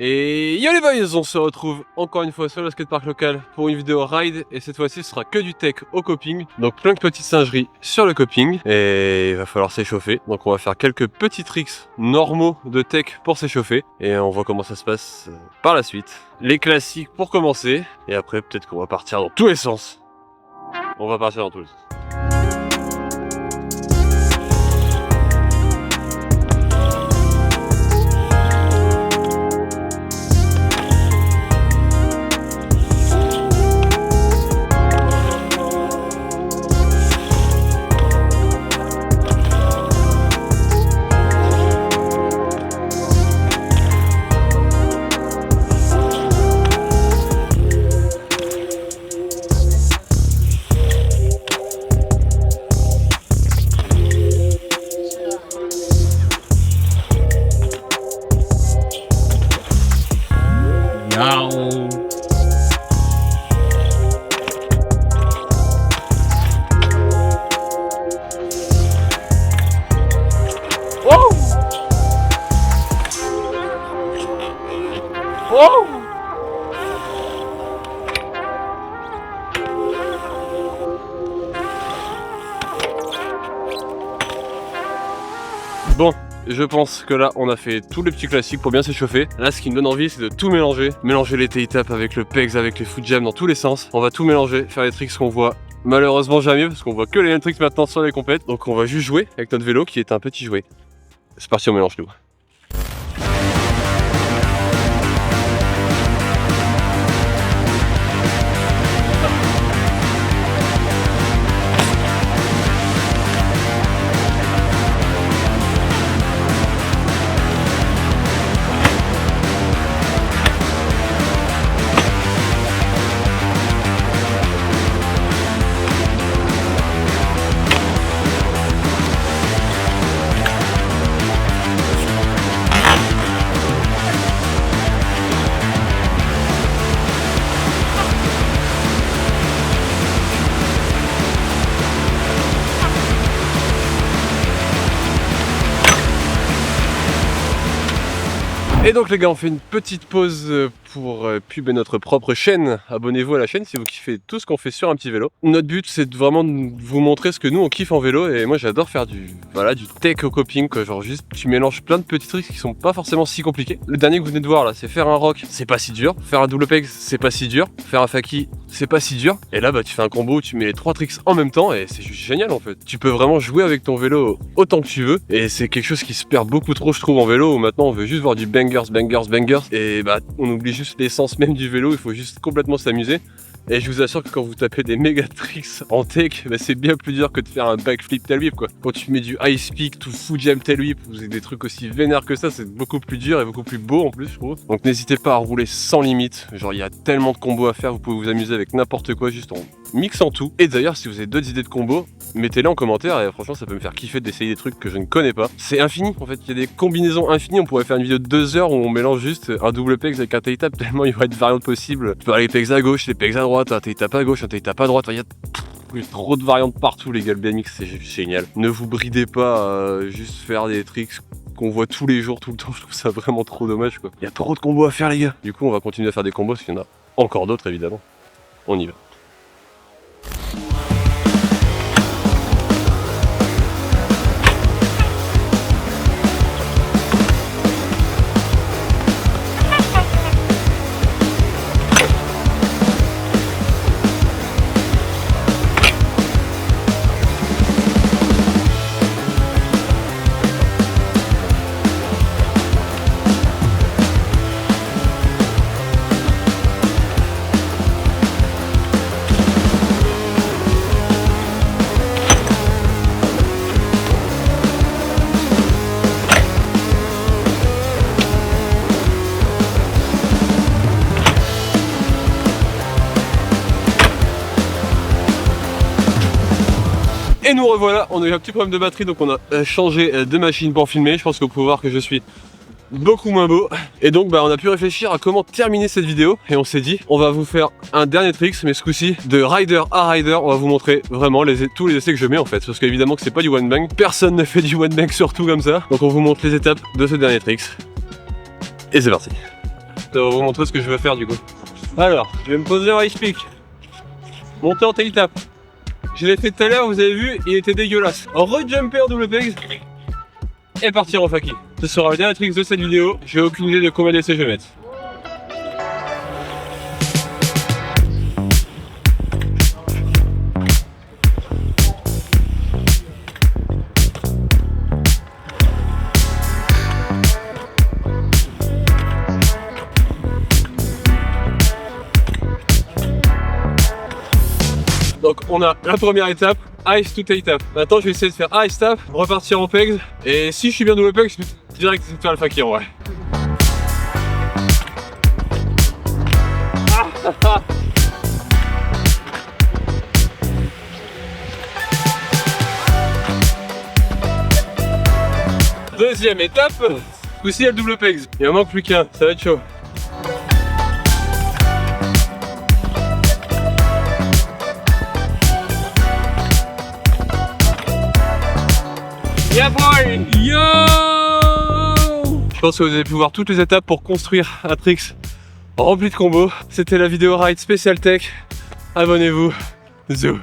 Et yo les boys, on se retrouve encore une fois sur le skatepark local pour une vidéo ride et cette fois-ci ce sera que du tech au coping, donc plein de petites singeries sur le coping et il va falloir s'échauffer, donc on va faire quelques petits tricks normaux de tech pour s'échauffer et on voit comment ça se passe par la suite. Les classiques pour commencer et après peut-être qu'on va partir dans tous les sens. On va partir dans tous les sens. Bon, je pense que là on a fait tous les petits classiques pour bien s'échauffer. Là ce qui me donne envie c'est de tout mélanger. Mélanger les T-tap avec le pegs, avec les foot jam dans tous les sens. On va tout mélanger, faire les tricks qu'on voit malheureusement jamais parce qu'on voit que les mêmes tricks maintenant sur les compètes. Donc on va juste jouer avec notre vélo qui est un petit jouet. C'est parti, on mélange tout. Et donc les gars, on fait une petite pause pour puber notre propre chaîne. Abonnez-vous à la chaîne si vous kiffez tout ce qu'on fait sur un petit vélo. Notre but c'est vraiment de vous montrer ce que nous on kiffe en vélo et moi j'adore faire du tech au coping quoi. Genre juste tu mélanges plein de petits tricks qui sont pas forcément si compliqués. Le dernier que vous venez de voir là c'est faire un rock, c'est pas si dur. Faire un double peg c'est pas si dur. Faire un faki c'est pas si dur. Et là bah tu fais un combo où tu mets les trois tricks en même temps et c'est juste génial en fait. Tu peux vraiment jouer avec ton vélo autant que tu veux et c'est quelque chose qui se perd beaucoup trop je trouve en vélo où maintenant on veut juste voir du bangers et bah on oublie juste l'essence même du vélo, il faut juste complètement s'amuser. Et je vous assure que quand vous tapez des méga tricks en tech, bah c'est bien plus dur que de faire un backflip tail whip quoi. Quand tu mets du high speed, tout foot jam tail whip, vous avez des trucs aussi vénères que ça, c'est beaucoup plus dur et beaucoup plus beau en plus je trouve. Donc n'hésitez pas à rouler sans limite, genre il y a tellement de combos à faire, vous pouvez vous amuser avec n'importe quoi juste en mixant tout. Et d'ailleurs si vous avez d'autres idées de combos, mettez-les en commentaire et franchement ça peut me faire kiffer d'essayer des trucs que je ne connais pas. C'est infini en fait, il y a des combinaisons infinies, on pourrait faire une vidéo de 2 heures où on mélange juste un double pegs avec un tail-tap tellement il y aurait de variantes possibles. Tu peux aller les pegs à gauche, les pegs à droite, un tail-tap à gauche, un tail-tap à droite, il y a trop de variantes partout les gars, le BMX c'est génial. Ne vous bridez pas à juste faire des tricks qu'on voit tous les jours, tout le temps, je trouve ça vraiment trop dommage quoi. Il y a trop de combos à faire les gars. Du coup on va continuer à faire des combos parce qu'il y en a encore d'autres évidemment. On y va. Et nous revoilà, on a eu un petit problème de batterie donc on a changé de machine pour filmer. Je pense que vous pouvez voir que je suis beaucoup moins beau. Et donc on a pu réfléchir à comment terminer cette vidéo. Et on s'est dit, on va vous faire un dernier trick, mais ce coup-ci de rider à rider. On va vous montrer vraiment tous les essais que je mets en fait. Parce qu'évidemment que c'est pas du one bang. Personne ne fait du one bang surtout comme ça. Donc on vous montre les étapes de ce dernier trick. Et c'est parti. Ça va vous montrer ce que je vais faire du coup. Alors, je vais me poser en high peak. Monter en tail tap. Je l'ai fait tout à l'heure, vous avez vu, il était dégueulasse. Rejumper en double pegs et partir en faki. Ce sera le dernier trick de cette vidéo. J'ai aucune idée de combien d'essais je vais mettre. Donc on a la première étape, ice to tail tap. Maintenant je vais essayer de faire ice tap, repartir en pegs. Et si je suis bien double pegs, je vais direct essayer de faire le faki en vrai. Deuxième étape, aussi le double pegs. Il en manque plus qu'un, ça va être chaud. Yeah boy! Yo! Je pense que vous avez pu voir toutes les étapes pour construire un tricks rempli de combos. C'était la vidéo ride spécial tech. Abonnez-vous. Zou!